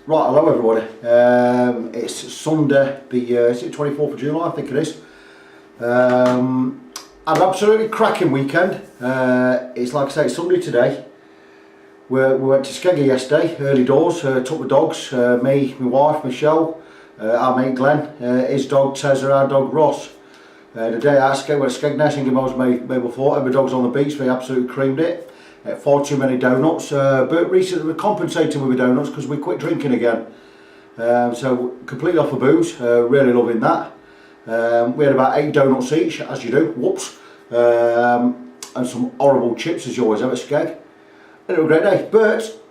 Right, hello everybody. It's Sunday, is it 24th of July, I think it is. Had an absolutely cracking weekend. It's like I say, it's Sunday today. We went to Skeggy yesterday, early doors, took the dogs, me, my wife, Michelle, our mate Glenn, his dog Tezza, our dog Ross. The day out, we went to Skegness, I think I was May before, every dog's on the beach, we absolutely creamed it. Far too many donuts, but recently we're compensating with the donuts because we quit drinking again. So completely off the booze, really loving that. We had about 8 donuts each, as you do, whoops, and some horrible chips as you always have at Skeg. It was a great day, but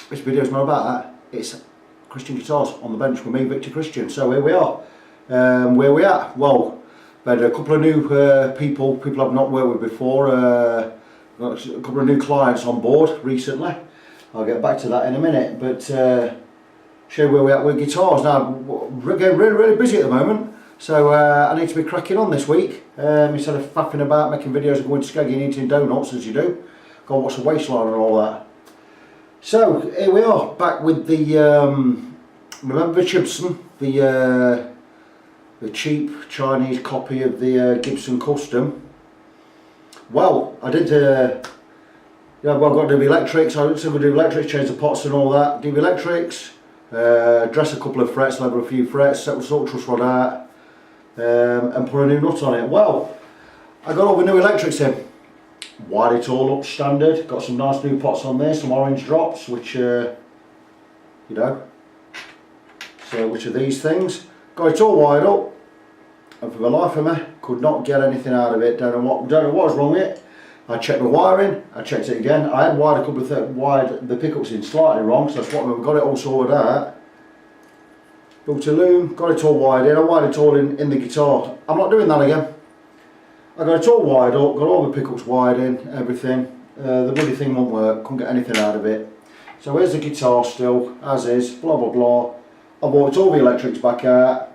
this video's not about that. It's Christian Guitars on the bench with me, Victor Christian. So here we are. Where we at? Well, we had a couple of new people I've not worked with before. Got a couple of new clients on board recently. I'll get back to that in a minute, but show you where we're at with guitars. Now we're getting really busy at the moment, so I need to be cracking on this week. Instead of faffing about making videos and going to Skeggy and eating donuts as you do, go and watch the waistline and all that. So here we are, back with the remember the Chibson, the cheap Chinese copy of the Gibson Custom. Well, I did, I've got to do the electrics, I still got to do electrics, change the pots and all that, do the electrics, dress a couple of frets, level a few frets, set the sort of truss rod out, and put a new nut on it. Well, I got all the new electrics in, wired it all up standard, got some nice new pots on there, some orange drops, which, you know, so which are these things, got it all wired up. And for the life of me, could not get anything out of it. Don't know what was wrong with it. I checked the wiring, I checked it again. I had wired a couple of wired the pickups in slightly wrong, so that's what we got it all sorted out. Built a loom, got it all wired in. I wired it all in the guitar. I'm not doing that again. I got it all wired up, got all the pickups wired in, everything. The bloody thing won't work, couldn't get anything out of it. So here's the guitar still, as is, blah blah blah. I bought all the electrics back out.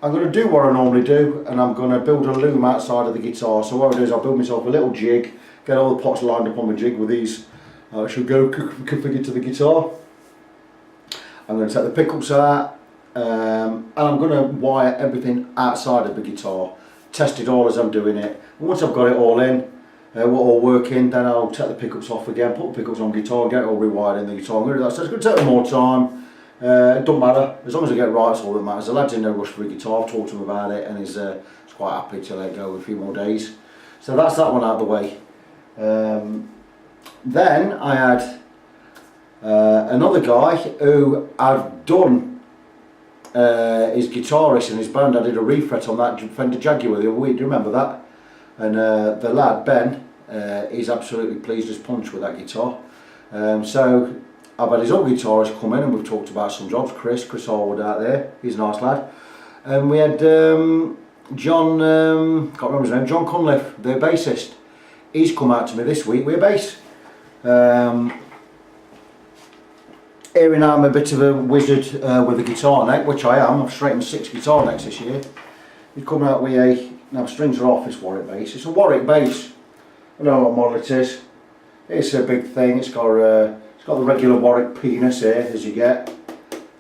I'm going to do what I normally do, and I'm going to build a loom outside of the guitar. So what I do is I'll build myself a little jig, get all the pots lined up on the jig with these. I should go configure to the guitar. I'm going to take the pickups out, and I'm going to wire everything outside of the guitar. Test it all as I'm doing it. And once I've got it all in, we're all working, then I'll take the pickups off again, put the pickups on the guitar, get it all rewired in the guitar. I'm going to do that. So it's going to take more time. It doesn't matter, as long as I get it right, it's all that matters. The lad's in no rush for a guitar, I've talked to him about it, and he's quite happy to let it go a few more days. So that's that one out of the way. Then I had another guy who I've done his guitarist in his band. I did a refret on that Fender Jaguar the other week, do you remember that? And the lad, Ben, he's absolutely pleased as punch with that guitar. So I've had his old guitarist come in and we've talked about some jobs. Chris Harwood out there, he's a nice lad. And we had John, can't remember his name, John Cunliffe, the bassist. He's come out to me this week with a bass. Hearing I'm a bit of a wizard with a guitar neck, which I am. I've straightened 6 guitar necks this year. He's come out with a, now strings are off this Warwick bass. It's a Warwick bass. I don't know what model it is. It's a big thing, it's got the regular Warwick penis here, as you get.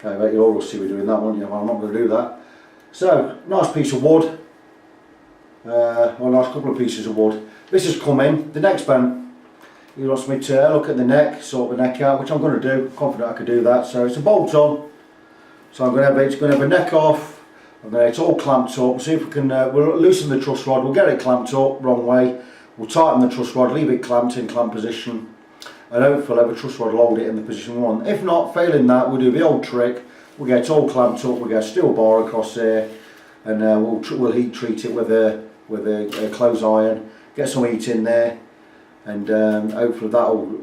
I bet you'll all see me doing that, won't you? Well, I'm not going to do that. So, nice piece of wood. Well, a nice couple of pieces of wood. This has come in. The neck's bent. He wants me to look at the neck, sort the neck out, which I'm going to do. I'm confident I can do that. So it's a bolt on. So I'm going to have a neck off. I'm going to have it all clamped up. See if we can. We'll loosen the truss rod. We'll get it clamped up wrong way. We'll tighten the truss rod, leave it clamped in clamp position. And hopefully have a truss rod hold it in the position we want. If not, failing that, we'll do the old trick. We'll get it all clamped up. We'll get a steel bar across there, and we'll heat treat it with a clothes iron. Get some heat in there, and hopefully that'll.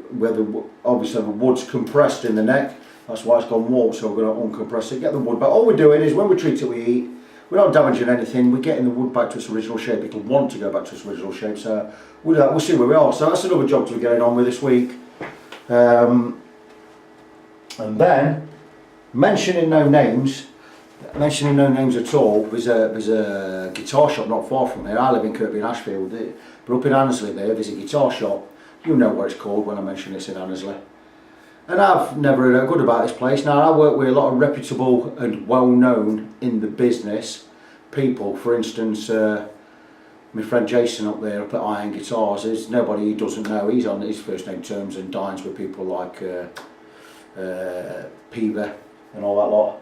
Obviously the wood's compressed in the neck. That's why it's gone warped. So we're going to uncompress it. Get the wood back. All we're doing is when we treat it with heat, we're not damaging anything. We're getting the wood back to its original shape. It'll want to go back to its original shape. So we'll see where we are. So that's another job to be getting on with this week. And then mentioning no names at all, there's a guitar shop not far from here. I live in Kirkby and Ashfield, but up in Annesley there's a guitar shop. You know what it's called when I mention it's in Annesley. And I've never heard good about this place. Now, I work with a lot of reputable and well-known in the business people. For instance, my friend Jason up there up at Iron Guitars, there's nobody he doesn't know. He's on his first name terms and dines with people like Peever and all that lot.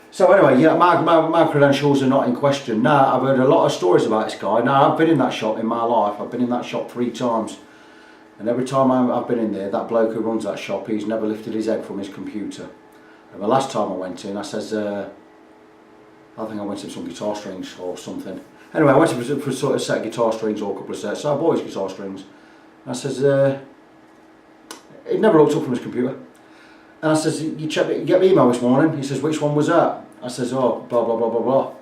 So anyway, yeah, my credentials are not in question. Now, I've heard a lot of stories about this guy. Now, I've been in that shop in my life. I've been in that shop 3 times. And every time I've been in there, that bloke who runs that shop, he's never lifted his head from his computer. And the last time I went in, I says, I think I went to some guitar strings or something. Anyway, I went for sort of a set of guitar strings or a couple of sets, so I bought his guitar strings. And I says, he'd never looked up from his computer. And I says, you get my email this morning? He says, which one was that? I says, oh, blah, blah, blah, blah, blah.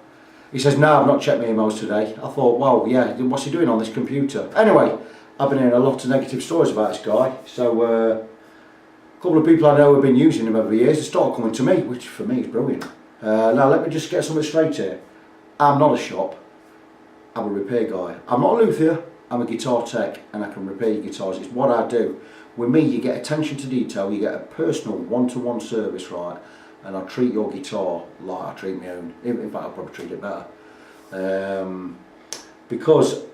He says, no, I've not checked my emails today. I thought, well, yeah, what's he doing on this computer? Anyway, I've been hearing a lot of negative stories about this guy. So, a couple of people I know have been using him over the years. They started coming to me, which for me is brilliant. Now, let me just get something straight here. I'm not a shop. I'm a repair guy. I'm not a luthier. I'm a guitar tech, and I can repair your guitars. It's what I do. With me, you get attention to detail. You get a personal one-to-one service, right? And I treat your guitar like I treat my own. In fact, I'll probably treat it better. Because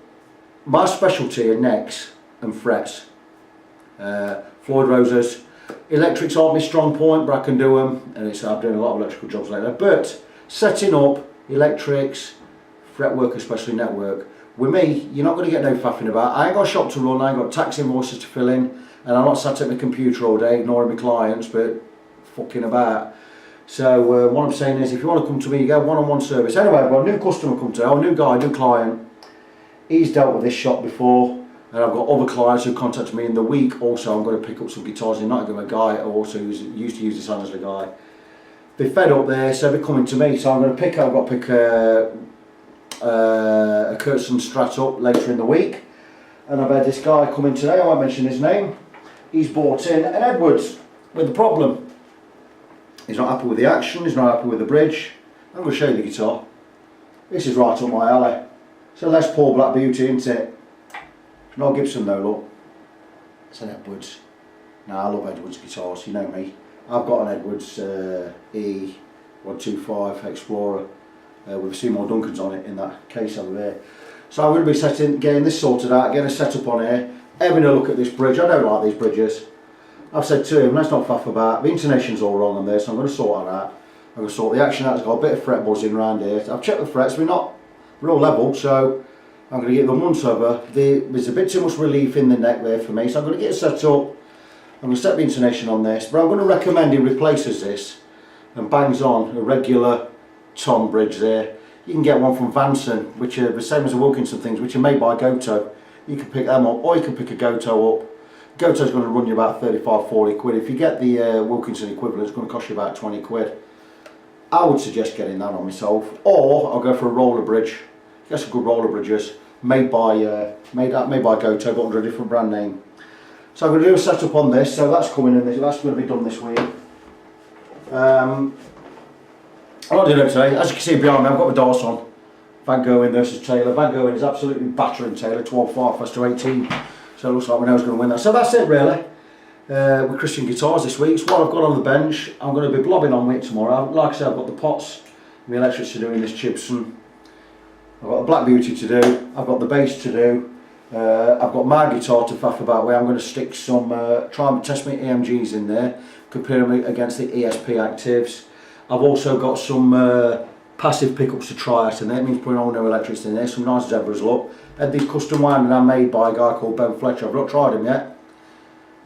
my specialty are necks and frets. Floyd Roses. Electrics aren't my strong point, but I can do them. And I'm doing a lot of electrical jobs lately. But setting up electrics, fretwork, especially network, with me, you're not going to get no faffing about. I ain't got a shop to run, I ain't got tax invoices to fill in, and I'm not sat at my computer all day ignoring my clients, but fucking about. So what I'm saying is, if you want to come to me, you get one-on-one service. Anyway, I've got a new customer come to, a new guy, new client. He's dealt with this shop before, and I've got other clients who contacted me in the week. Also, I'm going to pick up some guitars in Nottingham. A guy also who's used to use this Annesley guy. They're fed up there, so they're coming to me. So I'm going to pick. I've got to pick a Custom Strat up later in the week, and I've had this guy come in today. I won't mention his name. He's bought in an Edwards with a problem. He's not happy with the action. He's not happy with the bridge. I'm going to show you the guitar. This is right up my alley. It's a Les Paul Black Beauty, isn't it? It's not Gibson though, look. It's an Edwards. Now, I love Edwards guitars, you know me. I've got an Edwards E125 Explorer with Seymour Duncans on it in that case over there. So I'm going to be getting this sorted out, getting a setup on here, having a look at this bridge. I don't like these bridges. I've said to him, let's not faff about. The intonation's all wrong on this, so I'm going to sort that out. I'm going to sort the action out. It's got a bit of fret buzzing around here. I've checked the frets, we're all level, so I'm going to get them once over. There's a bit too much relief in the neck there for me, so I'm going to get it set up. I'm going to set the intonation on this, but I'm going to recommend he replaces this and bangs on a regular tom bridge there. You can get one from Vanson, which are the same as the Wilkinson things, which are made by Goto. You can pick them up, or you can pick a Goto up. Goto's going to run you about 35-40 quid. If you get the Wilkinson equivalent, it's going to cost you about 20 quid. I would suggest getting that on myself, or I'll go for a roller bridge. Get some good roller bridges made by Goto, but under a different brand name. So I'm going to do a setup on this. So that's coming in. That's going to be done this week. I'm not doing it today. As you can see behind me, I've got the Dawes on. Van Gogh versus Taylor. Van Gogh is absolutely battering Taylor, 12-5 first to 18. So it looks like we know who's going to win that. So that's it really. With Christian Guitars this week. It's what I've got on the bench. I'm going to be blobbing on with it tomorrow. Like I said, I've got the pots, the electrics to do in this Chibson. I've got a Black Beauty to do. I've got the bass to do. I've got my guitar to faff about with. I'm going to stick some, try and test my EMGs in there, compare them against the ESP Actives. I've also got some passive pickups to try out in there. It means putting all no electrics in there. Some nice Zebras look. Had these custom winding I made by a guy called Ben Fletcher. I've not tried him yet.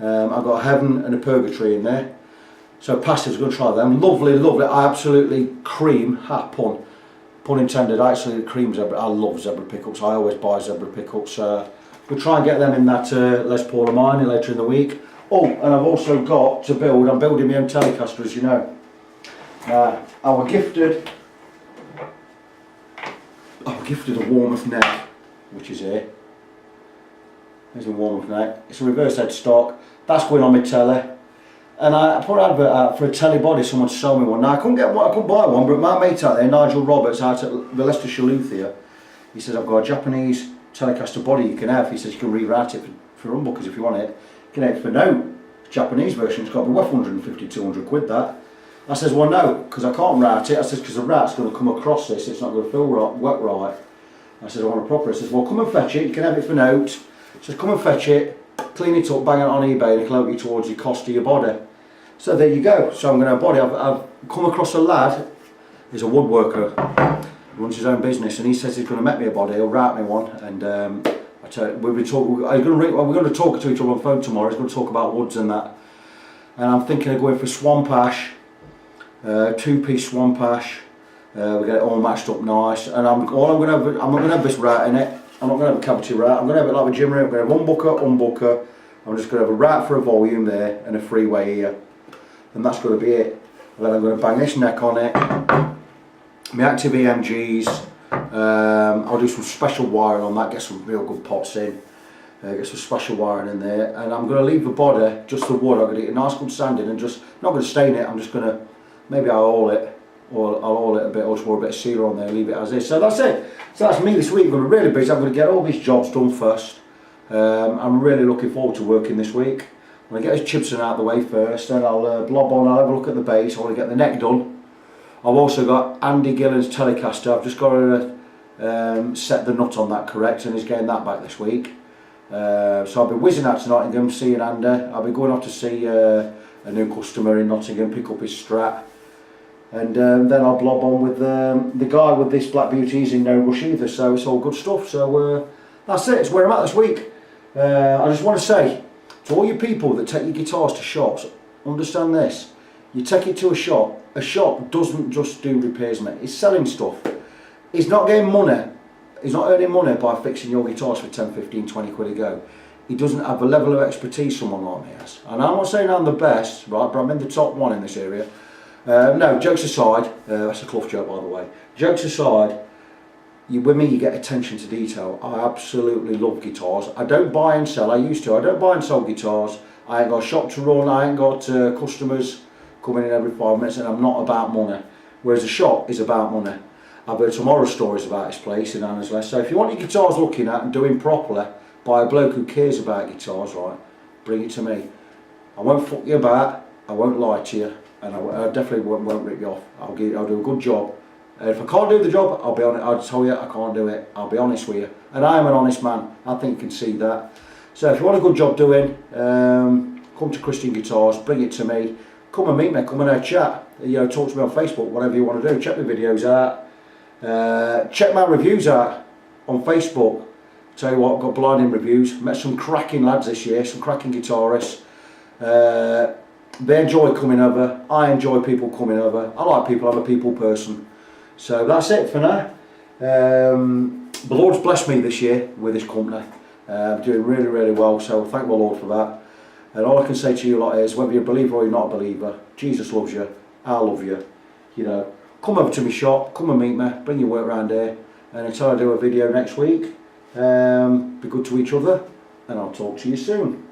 I've got a Heaven and a Purgatory in there. So passives, going to try them. Lovely, lovely. I absolutely cream, pun intended. I actually cream Zebra. I love Zebra pickups. I always buy Zebra pickups. We'll try and get them in that Les Paul of mine later in the week. Oh, and I've also got to build. I'm building my own Telecaster, as you know. I was gifted a Warmouth neck, which is here. There's a Warmouth neck. It's a reverse headstock. That's going on my telly. And I put an advert out for a telly body, someone to sell me one. Now I couldn't buy one, but my mate out there, Nigel Roberts, out at the Leicestershire Luthier, he says, I've got a Japanese Telecaster body you can have. He says you can rewrite it for humbuckers if you want it. You can have it for no. Japanese version, it's got to be worth 150, 200 quid that. I says, well no, because I can't route it. I says, because the rat's going to come across this, it's not going to feel right, work right. I says, I want a proper. He says, well come and fetch it, you can have it for note. He says, come and fetch it, clean it up, bang it on eBay and it'll help you towards your cost of your body. So there you go, so I'm going to have a body. I've come across a lad, he's a woodworker, runs his own business, and he says he's going to make me a body, he'll route me one, and we're going to talk to each other on the phone tomorrow. He's going to talk about woods and that, and I'm thinking of going for swamp ash, 2-piece swamp ash. We get it all matched up nice, and I'm not going to have this rat in it. I'm not going to have a cavity rat. I'm going to have it like a gym rat. I'm going to have unbucker. I'm just going to have a rat for a volume there and a freeway here, and that's going to be it. And then I'm going to bang this neck on it. My active EMGs. I'll do some special wiring on that, get some real good pots in, get some special wiring in there, and I'm going to leave the body, just the wood. I'm going to get a nice good sanding and just, not going to stain it, I'm just going to, maybe I'll oil it, or I'll oil it a bit, or just pour a bit of sealer on there, leave it as is. So that's it. So that's me this week. I'm going to be really busy. I'm going to get all these jobs done first. I'm really looking forward to working this week. I'm going to get this Chibson out of the way first, then I'll blob on, I'll have a look at the base, I want to get the neck done. I've also got Andy Gillen's Telecaster. I've just got to set the nut on that correct, and he's getting that back this week. So I'll be whizzing out to Nottingham, seeing Andy. I'll be going off to see a new customer in Nottingham, pick up his Strat, and then I'll blob on with the guy with this Black Beauty. He's in no rush either, so it's all good stuff. So that's it, it's where I'm at this week. I just want to say to all you people that take your guitars to shops, understand this: you take it to a shop doesn't just do repairs, mate. It's selling stuff. He's not getting money, he's not earning money by fixing your guitars for 10, 15, 20 quid a go. He doesn't have the level of expertise someone like me has. And I'm not saying I'm the best, right, but I'm in the top one in this area. No, jokes aside, that's a Clough joke by the way. Jokes aside, with me you get attention to detail. I absolutely love guitars. I don't buy and sell, I used to. I don't buy and sell guitars. I ain't got a shop to run, I ain't got customers coming in every 5 minutes, and I'm not about money. Whereas a shop is about money. I've heard some horror stories about this place in Annesley. So if you want your guitars looking at and doing properly by a bloke who cares about guitars, right, bring it to me. I won't fuck you about, I won't lie to you, and I definitely won't rip you off. I'll do a good job. If I can't do the job, I'll be honest. I'll tell you I can't do it. I'll be honest with you, and I am an honest man. I think you can see that. So if you want a good job doing, come to Christian Guitars, bring it to me. Come and meet me, come and have a chat. You know, talk to me on Facebook, whatever you want to do. Check my videos out. Check my reviews out on Facebook. Tell you what, I've got blinding reviews. Met some cracking lads this year, some cracking guitarists. They enjoy coming over. I enjoy people coming over. I like people, I'm a people person. So that's it for now. The Lord's blessed me this year with this company. I'm doing really, really well, so thank the Lord for that. And all I can say to you lot is, whether you're a believer or you're not a believer, Jesus loves you, I love you. You know, come over to my shop, come and meet me, bring your work around here, and until I do a video next week, be good to each other, and I'll talk to you soon.